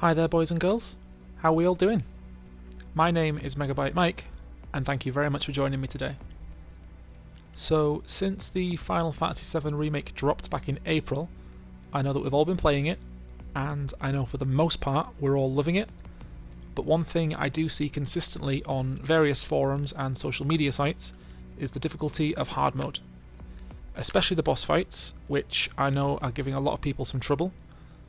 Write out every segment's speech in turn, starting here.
Hi there boys and girls, how are we all doing? My name is Megabyte Mike, and thank you very much for joining me today. So, since the Final Fantasy VII Remake dropped back in April, I know that we've all been playing it, and I know for the most part we're all loving it, but one thing I do see consistently on various forums and social media sites is the difficulty of hard mode. Especially the boss fights, which I know are giving a lot of people some trouble.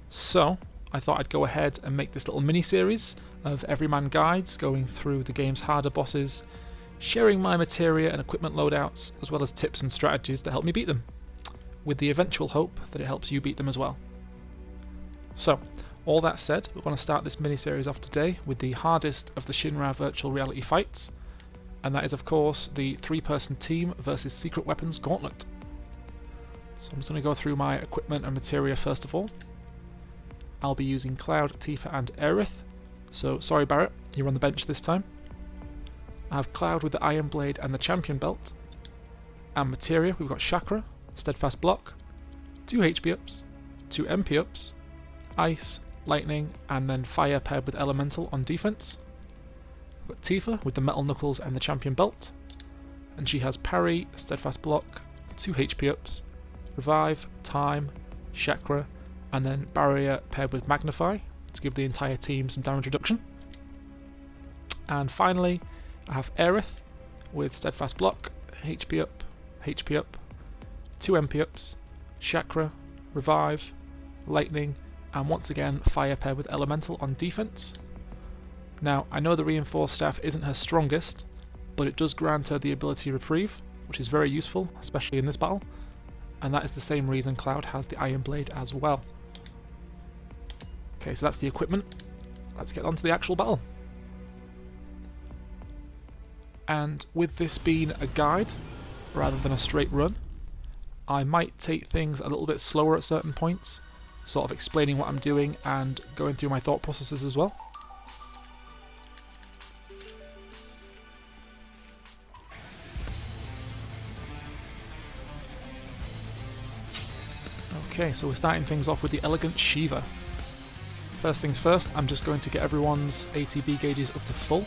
So, I thought I'd go ahead and make this little mini-series of Everyman guides going through the game's harder bosses, sharing my materia and equipment loadouts, as well as tips and strategies that help me beat them, with the eventual hope that it helps you beat them as well. So, all that said, we're going to start this mini-series off today with the hardest of the Shinra virtual reality fights, and that is of course the 3-person team versus Secret Weapons Gauntlet. So I'm just going to go through my equipment and materia first of all. I'll be using Cloud, Tifa and Aerith, so sorry Barrett, you're on the bench this time. I have Cloud with the Iron Blade and the Champion Belt. And materia, we've got Chakra, Steadfast Block, 2 HP ups, 2 MP ups, Ice, Lightning and then Fire paired with Elemental on defense. We've got Tifa with the Metal Knuckles and the Champion Belt, and she has Parry, Steadfast Block, 2 HP ups, Revive, Time, Chakra, and then Barrier paired with Magnify to give the entire team some damage reduction. And finally, I have Aerith with Steadfast Block, HP up, 2 MP ups, Chakra, Revive, Lightning, and once again Fire paired with Elemental on defense. Now, I know the Reinforced Staff isn't her strongest, but it does grant her the ability Reprieve, which is very useful, especially in this battle, and that is the same reason Cloud has the Iron Blade as well. Okay, so that's the equipment. Let's get on to the actual battle. And with this being a guide, rather than a straight run, I might take things a little bit slower at certain points, sort of explaining what I'm doing and going through my thought processes as well. Okay, so we're starting things off with the Elegant Shiva. First things first, I'm just going to get everyone's ATB gauges up to full.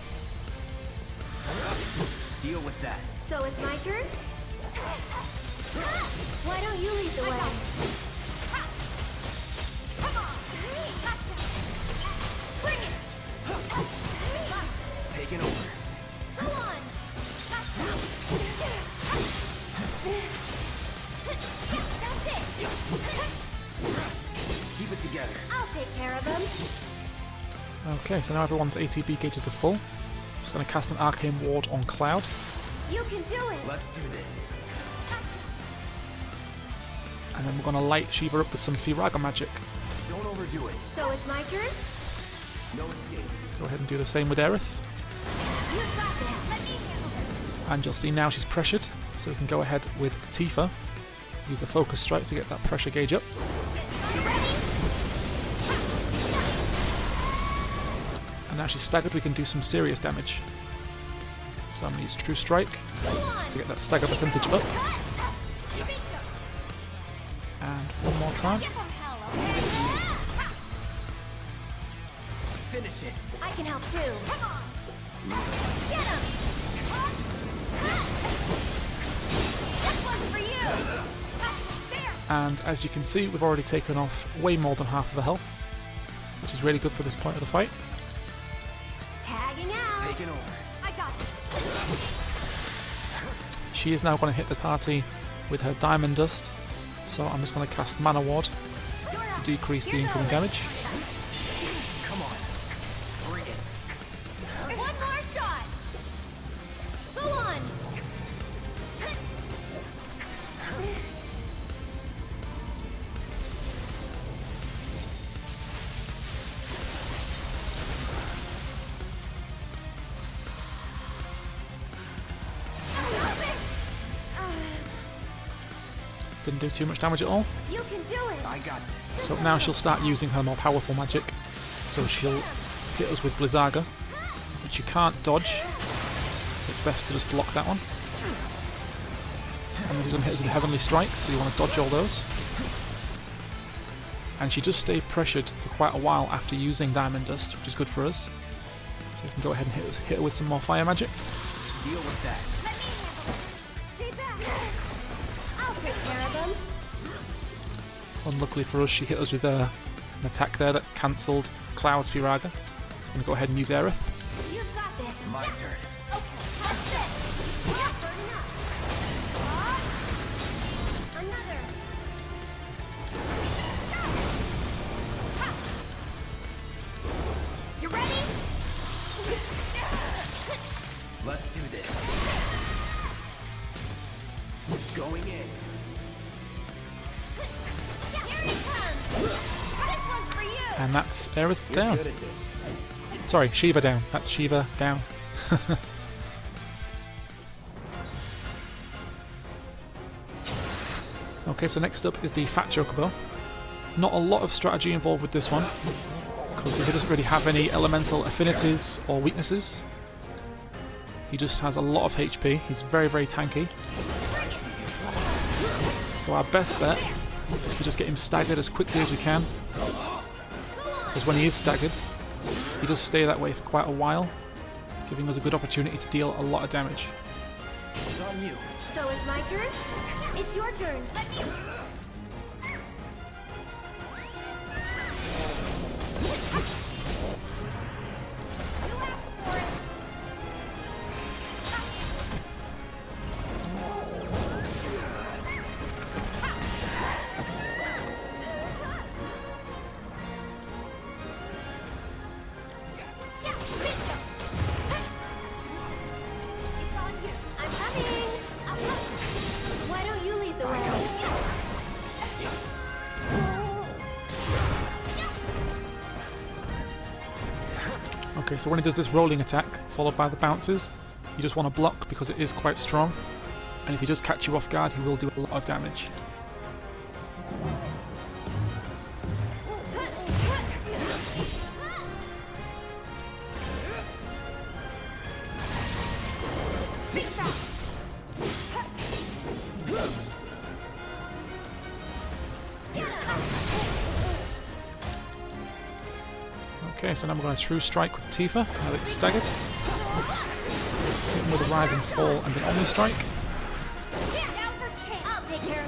Deal with that. So it's my turn? Why don't you lead the way? Come on! Bring it! Taking over. Go on! That's it! Keep it together. I'll take care of them. Okay, so now everyone's ATB gauges are full. I'm just going to cast an Arcane Ward on Cloud. You can do it! Let's do this. And then we're going to light Shiva up with some Firaga magic. Don't overdo it. So it's my turn? No escape. Go ahead and do the same with Aerith. You got this! Let me handle this! And you'll see now she's pressured, so we can go ahead with Tifa. Use the Focus Strike to get that pressure gauge up. You ready? And now she's staggered, we can do some serious damage. So I'm going to use True Strike to get that stagger percentage up. And one more time. Finish it. I can help too. Come on! Get him! This one's for you! There! And as you can see, we've already taken off way more than half of the health, which is really good for this point of the fight. Tagging out! Taking over. I got this! She is now going to hit the party with her Diamond Dust, so I'm just going to cast Mana Ward to decrease the incoming damage. Come on. Bring it. One more shot! Go on! Didn't do too much damage at all. You can do it! I got this. So now she'll start using her more powerful magic. So she'll hit us with Blizzaga, which you can't dodge, so it's best to just block that one. And then she's going to hit us with Heavenly Strikes, so you want to dodge all those. And she does stay pressured for quite a while after using Diamond Dust, which is good for us. So we can go ahead and hit her with some more fire magic. Deal with that. Let me handle it. Stay back. I'll take care of them. Unluckily for us, she hit us with an attack there that cancelled Cloud's Firaga. I'm going to go ahead and use Aerith. You've got this. My turn. Okay, that's it. Not burning up. Another. Ha. You ready? Let's do this. Going in. Here he comes. This one's for you. And that's Aerith You're down. good at this. Sorry, Shiva down. That's Shiva down. Okay, so next up is the Fat Chocobo. Not a lot of strategy involved with this one, because he doesn't really have any elemental affinities or weaknesses. He just has a lot of HP. He's very, very tanky. So our best bet is to just get him staggered as quickly as we can, because when he is staggered, he does stay that way for quite a while, giving us a good opportunity to deal a lot of damage. It's on you. So it's my turn? It's your turn. Let me... It's on you. I'm coming. Why don't you lead the way? Okay, so when he does this rolling attack, followed by the bounces, you just want to block because it is quite strong, and if he does catch you off guard, he will do a lot of damage. Okay, so now we're going to True Strike with Tifa, now that it's staggered. Hit him with a Rise and Fall and an Omni Strike.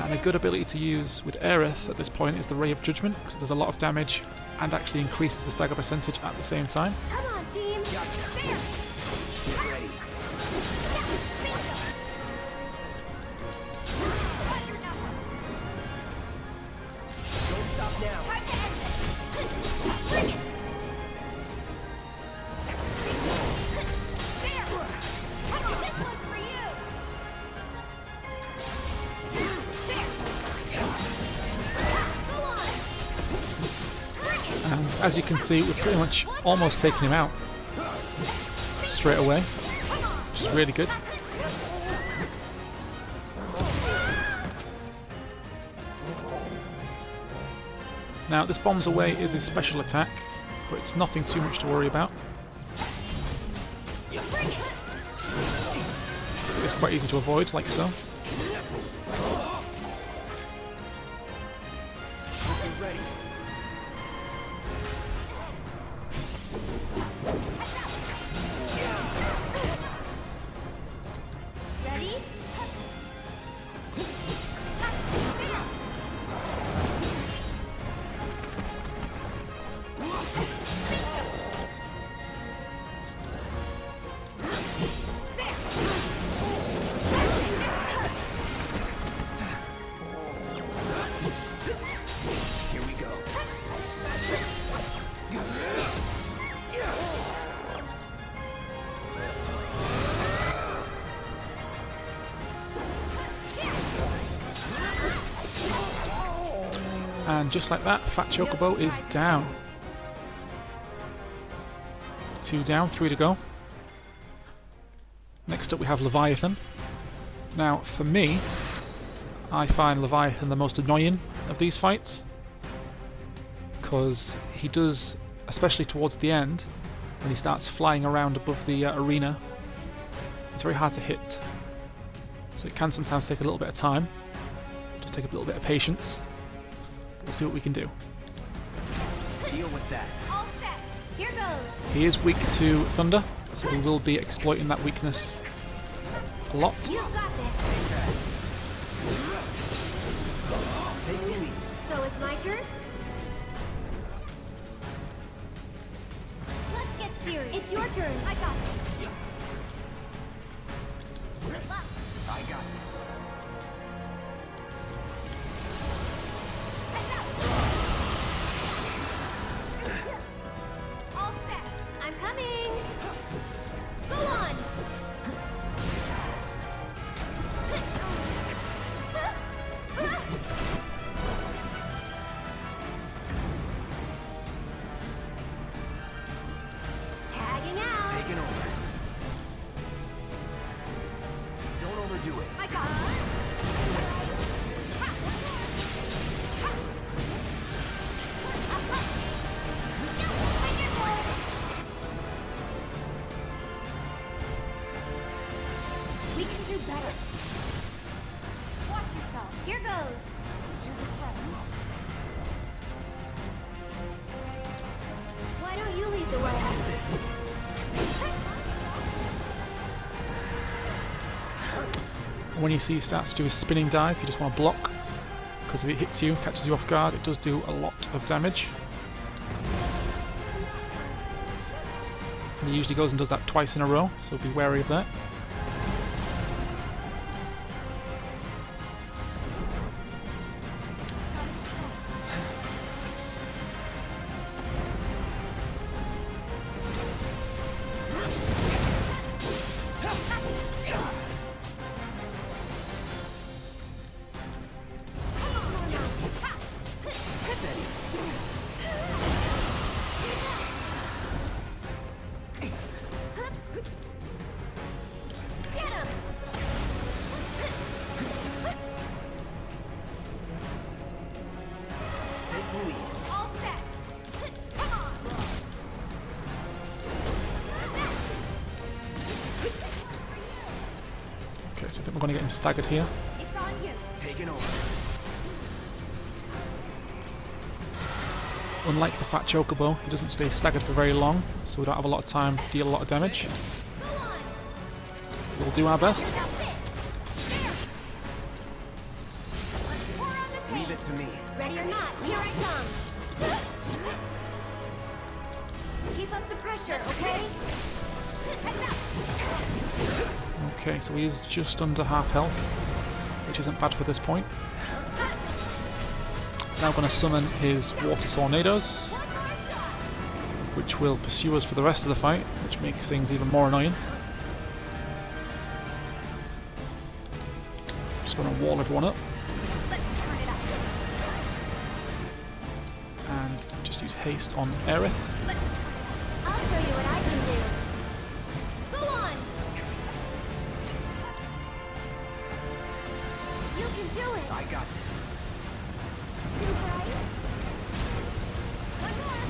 And a good ability to use with Aerith at this point is the Ray of Judgment, because it does a lot of damage and actually increases the stagger percentage at the same time. Come on, team. There. Get ready. Don't stop now. Time to end this. Bring it. There. Come on, this one's for you. There. Go on. Bring it. And as you can see, we're pretty much almost taking him out straight away, which is really good. Now, this Bombs Away is his special attack, but it's nothing too much to worry about. Bring it. So it's quite easy to avoid, like so. Get ready. Ready? Here we go. And just like that, Fat Chocobo is down. It's 2 down, 3 to go. Next up we have Leviathan. Now, for me, I find Leviathan the most annoying of these fights, because he does, especially towards the end, when he starts flying around above the arena, it's very hard to hit. So it can sometimes take a little bit of time, just take a little bit of patience. We'll see what we can do. Deal with that. All set. Here goes. He is weak to thunder, so we will be exploiting that weakness a lot. You've got this. Take the lead. So it's my turn? Let's get serious. It's your turn. I got this. Good luck. I got this. Heads up. All set. I'm coming. Go on. Tagging out. Taking over. Don't overdo it. I got this. We can do better. Watch yourself. Here goes. Let's do this right. Why don't you lead the way? When you see he starts to do his spinning dive, you just want to block, because if it hits you, catches you off guard, it does do a lot of damage. And he usually goes and does that twice in a row, so be wary of that. Get him! Take the lead. All set. Come on. Okay, so I think we're going to get him staggered here. It's on you. Taking over. Unlike the fat Chocobo, he doesn't stay staggered for very long, so we don't have a lot of time to deal a lot of damage. Go on. We'll do our best. That's it. There. Let's pour on the Leave paint. it to me. Ready or not, here I come. Keep up the pressure, okay? Heads up. Okay, so he is just under half health, which isn't bad for this point. He's now going to summon his water tornadoes, One more shot. which will pursue us for the rest of the fight, which makes things even more annoying. Just going to wall everyone up Let's turn it up. and just use haste on Aerith. Let's turn it up. I'll show you what I can do. Go on. You can do it. I got this. You right? One more.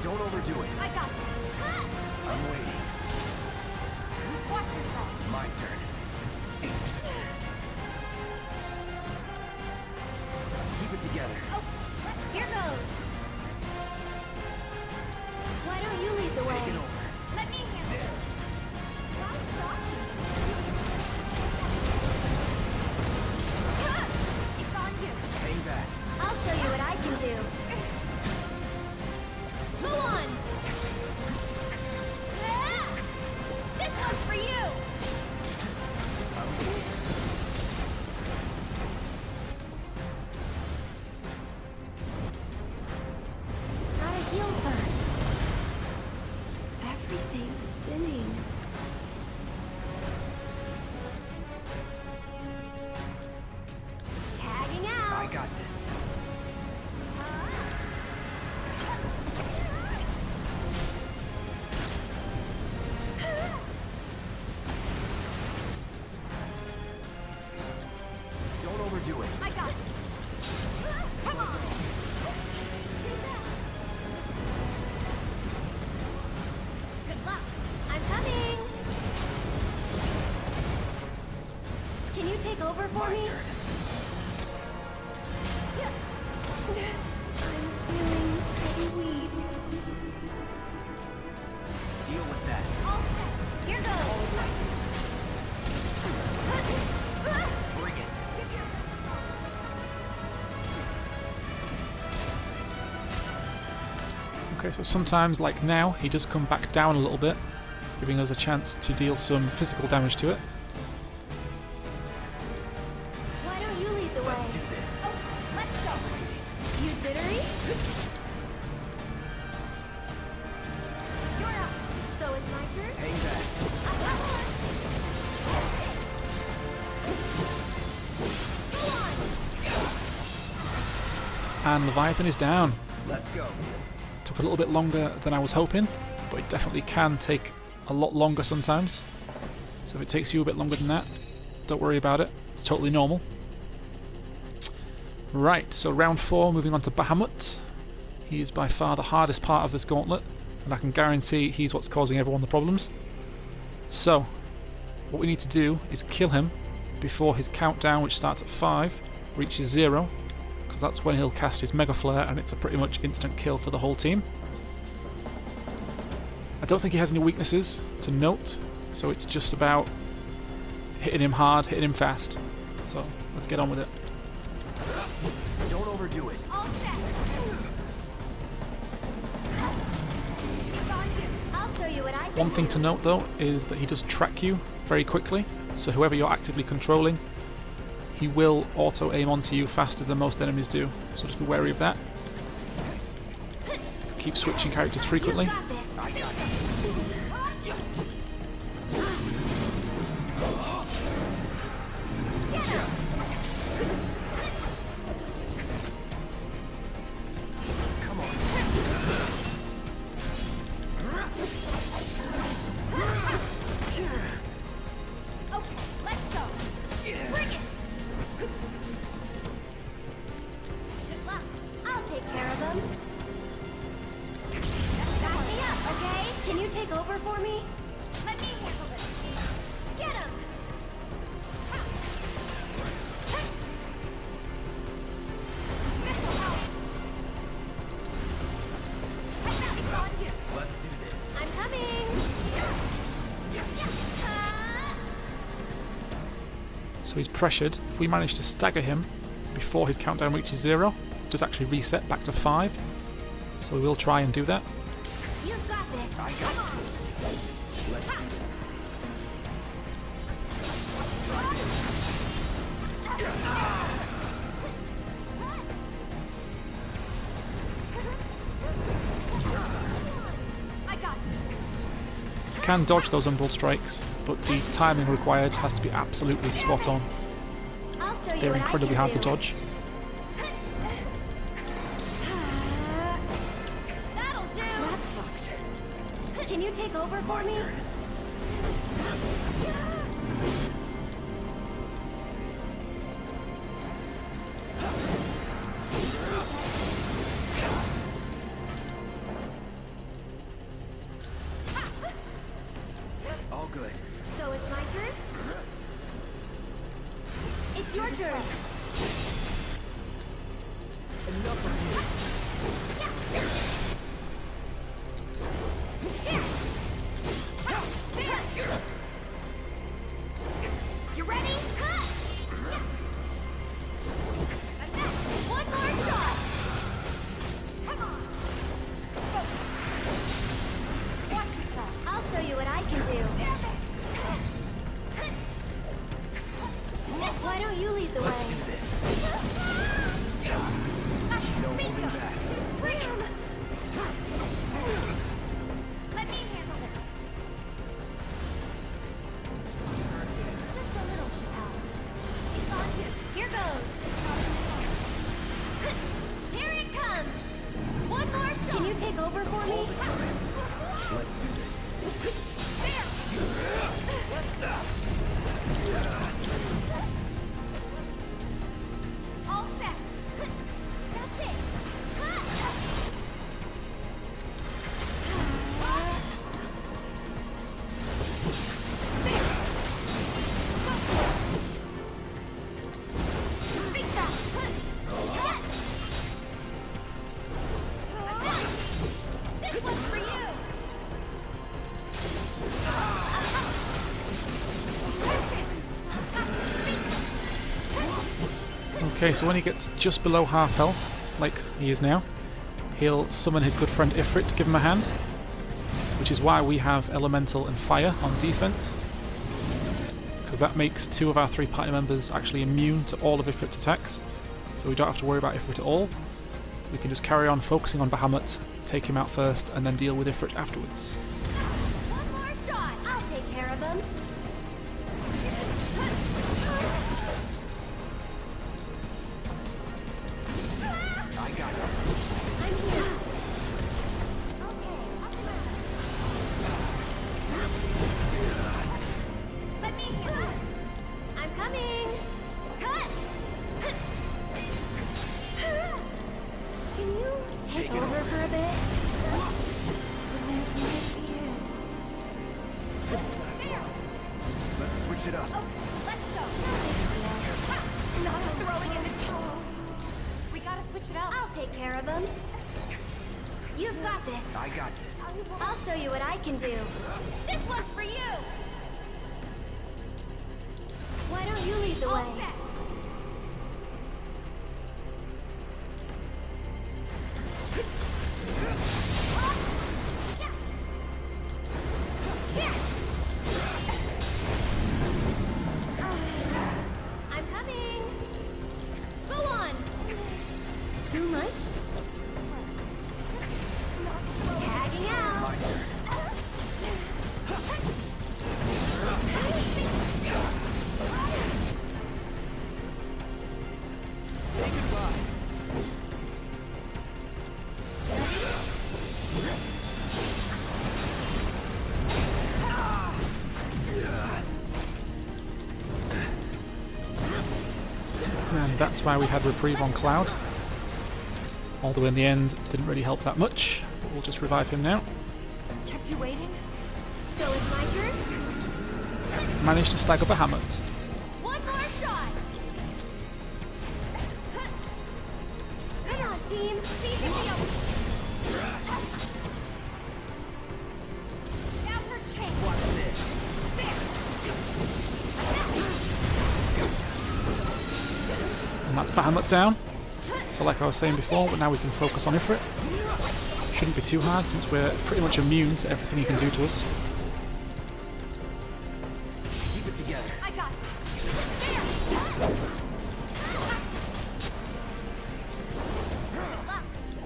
Don't overdo it. I got this. I'm waiting. Watch yourself. My turn. Keep it together. Oh, here goes. Why don't you lead the way? Taking over. Let me handle this. Nice shot. It's on you. Hang back. I'll show you what I can do. Go on. This one's for you. Gotta heal first. Everything's spinning. Tagging out. I got this. Don't overdo it. I got this. Come on. Good luck. I'm coming. Can you take over for My me? turn. Deal with that. All set. Here goes. Bring it. Okay, so sometimes, like now, he does come back down a little bit, giving us a chance to deal some physical damage to it. Why don't you lead the way? Let's do this. Oh, let's go. You jittery? You're up. So it's my turn? Hang back. Go on. And Leviathan is down. Let's go. Took a little bit longer than I was hoping, but it definitely can take a lot longer sometimes. So if it takes you a bit longer than that, don't worry about it. It's totally normal. Right, so round 4, moving on to Bahamut. He is by far the hardest part of this gauntlet, and I can guarantee he's what's causing everyone the problems. So, what we need to do is kill him before his countdown, which starts at 5, reaches 0, because that's when he'll cast his Mega Flare, and it's a pretty much instant kill for the whole team. I don't think he has any weaknesses to note, so it's just about hitting him hard, hitting him fast. So, let's get on with it. Don't overdo it. All set. It's on you. I'll show you what I can One thing to note though is that he does track you very quickly, so whoever you're actively controlling, he will auto aim onto you faster than most enemies do, so just be wary of that. Keep switching characters frequently. You got this. I got it. Get him. Come on. Okay, let's go. Bring it. Good luck. I'll take care of them. Back me up, okay? Can you take over for me? Let me handle this. Get him. Missile out. It's on you. Let's do this. I'm coming. So he's pressured. If we manage to stagger him before his countdown reaches 0, it does actually reset back to 5. So we will try and do that. You've got this. I got Come on. this. Let's do this. I got this. You can dodge those umbral strikes, but the timing required has to be absolutely spot on. I'll show you They're what incredibly I hard can to do. dodge. That'll do. That sucked. Can you take over for me? All good. So it's my turn? It's your turn. Enough of you. You ready? One more shot. Come on. Watch yourself. I'll show you what I can do. Why don't you lead the Let's way? do this. No holding back. Bring him. Let me handle this. Just a little help. It's on you. Here goes. Here it comes. One more shot. Can you take over for me? Let's do this. All set. That's it. Big fast. This one's for you. Okay, so when he gets just below half health, like he is now, he'll summon his good friend Ifrit to give him a hand, which is why we have Elemental and Fire on defense, because that makes 2 of our 3 party members actually immune to all of Ifrit's attacks, so we don't have to worry about Ifrit at all. We can just carry on focusing on Bahamut, take him out first, and then deal with Ifrit afterwards. One more shot. I'll take care of him. I got it. I'm here. Okay, up and let me cut. I'm coming. Cut. Can you take over for a bit? Where's my fear? There. Let's switch it up. Okay, let's go. Not throwing in the towel. We gotta switch it up. I'll take care of him. You've got this. I got this. I'll show you what I can do. This one's for you. Why don't you lead the way? I'm coming. Go on. Too much? Tagging out. My turn. Say goodbye. And that's why we had Reprieve on Cloud. Although in the end, didn't really help that much, but we'll just revive him now. Kept you waiting? So it's my turn? Managed to stagger Bahamut. One more shot! Come on, team! Seize the open! Now for change! Watch this. And that's Bahamut down. So like I was saying before, but now we can focus on Ifrit. Shouldn't be too hard since we're pretty much immune to everything he can do to us. Keep it together. I got this!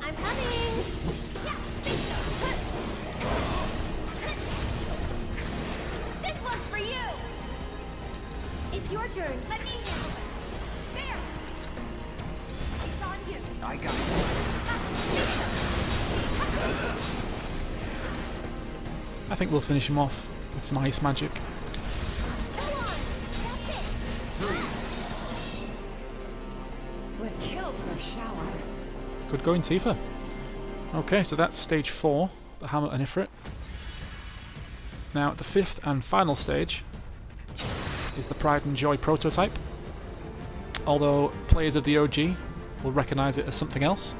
I'm coming! This one's for you! It's your turn. Let me handle this. There! It's on you. I got it. I think we'll finish him off with some ice magic. Go on! That's it! Would kill for a shower. Good going, Tifa. Okay, so that's stage 4, Bahamut and Ifrit. Now, the 5th and final stage is the Pride and Joy prototype. Although players of the OG will recognise it as something else.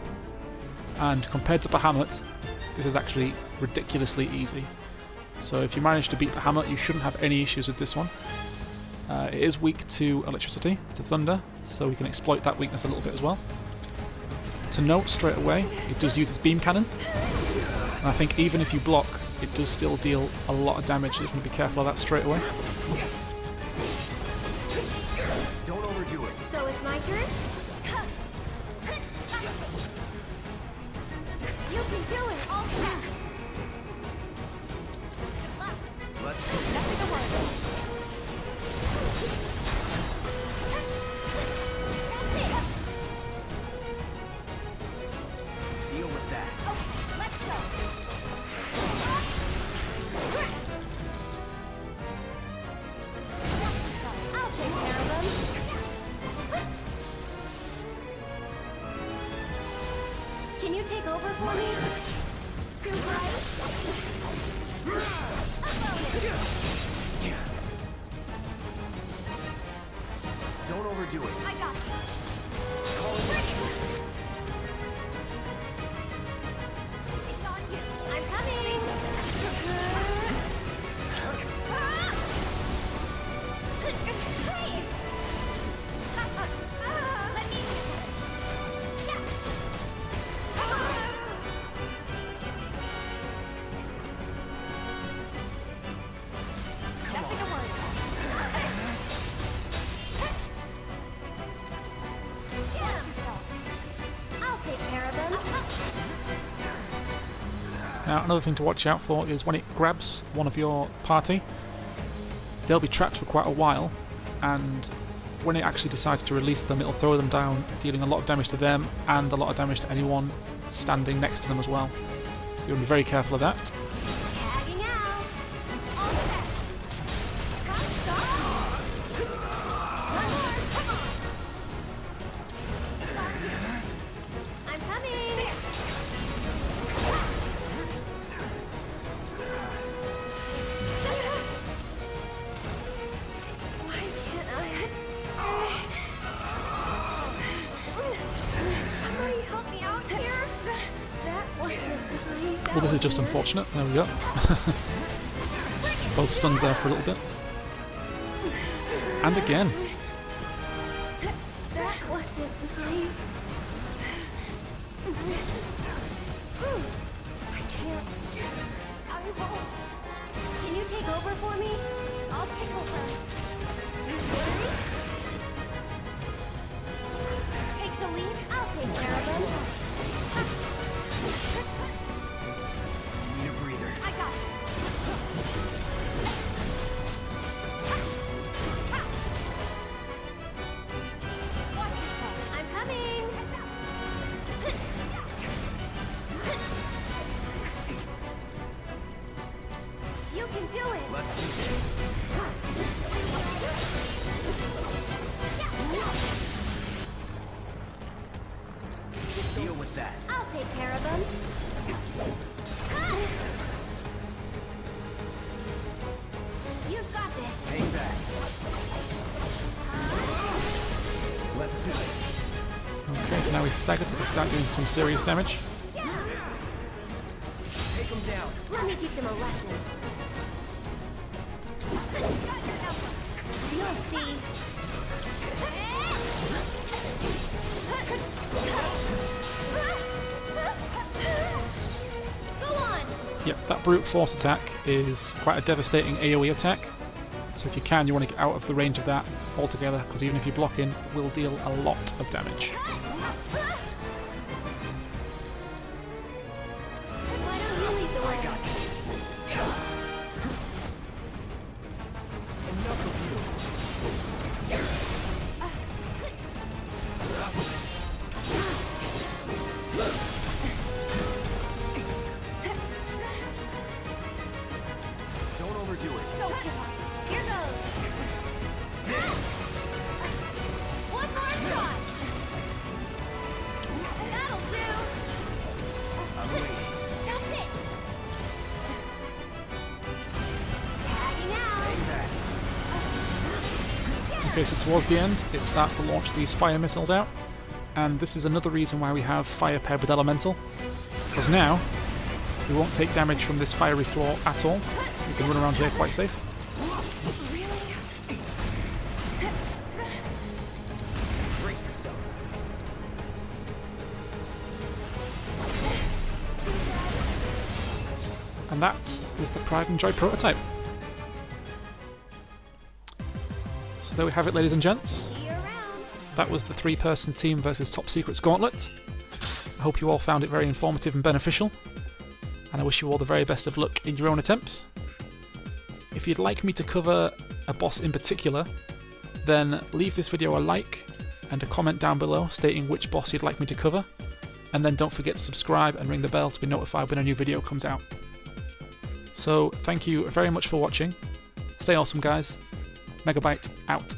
And compared to Bahamut, this is actually ridiculously easy. So if you manage to beat Bahamut, you shouldn't have any issues with this one. It is weak to electricity, to thunder, so we can exploit that weakness a little bit as well. To note straight away, it does use its beam cannon, and I think even if you block, it does still deal a lot of damage, so you want to be careful of that straight away. Don't overdo it. So it's my turn? You can do it! All set! Let's Nothing to worry about. That's it! deal with that. Okay, let's go! I'll take care of them. Can you take over for me? Too bright? Don't overdo it. I got this. Call it. It's on you. I'm coming. Hey! Let me Now, another thing to watch out for is when it grabs one of your party, they'll be trapped for quite a while, and when it actually decides to release them, it'll throw them down, dealing a lot of damage to them and a lot of damage to anyone standing next to them as well. So you want to be very careful of that. Tagging out. All set. Got stop. One more. Come on. It's all here. I'm coming. Why can't I? Somebody help me out here. That wasn't nice. Well, this is just unfortunate. There we go. Both stunned there for a little bit. And again. That wasn't nice. I can't. I won't. Can you take over for me? I'll take over. Take the lead. I'll take care of them. Need a breather. I got this. Watch yourself. I'm coming. You can do it. Let's do this. Deal with that. I'll take care of them. You've got this. Hang back. Let's do it. Okay, so now he's staggered. Let's start doing some serious damage. Take him down. Let me teach him a lesson. You'll see. Go on. Yep, that brute force attack is quite a devastating AoE attack. So if you can, you want to get out of the range of that altogether, because even if you block in, it will deal a lot of damage. Why don't you lead the way? Enough of you. Don't overdo it. Don't give up. Here goes. One more shot. That'll do. I'm waiting. That's it. Tagging out. Hang back. Okay, so towards the end, it starts to launch these fire missiles out, and this is another reason why we have fire paired with elemental, because now we won't take damage from this fiery floor at all. We can run around here quite safe. Really? Brace yourself. And that is the Pride and Joy prototype. So there we have it, ladies and gents. See you around. That was the 3-person team versus Top Secret's Gauntlet. I hope you all found it very informative and beneficial, and I wish you all the very best of luck in your own attempts. If you'd like me to cover a boss in particular, then leave this video a like and a comment down below stating which boss you'd like me to cover, and then don't forget to subscribe and ring the bell to be notified when a new video comes out. So thank you very much for watching. Stay awesome, guys. Megabyte out.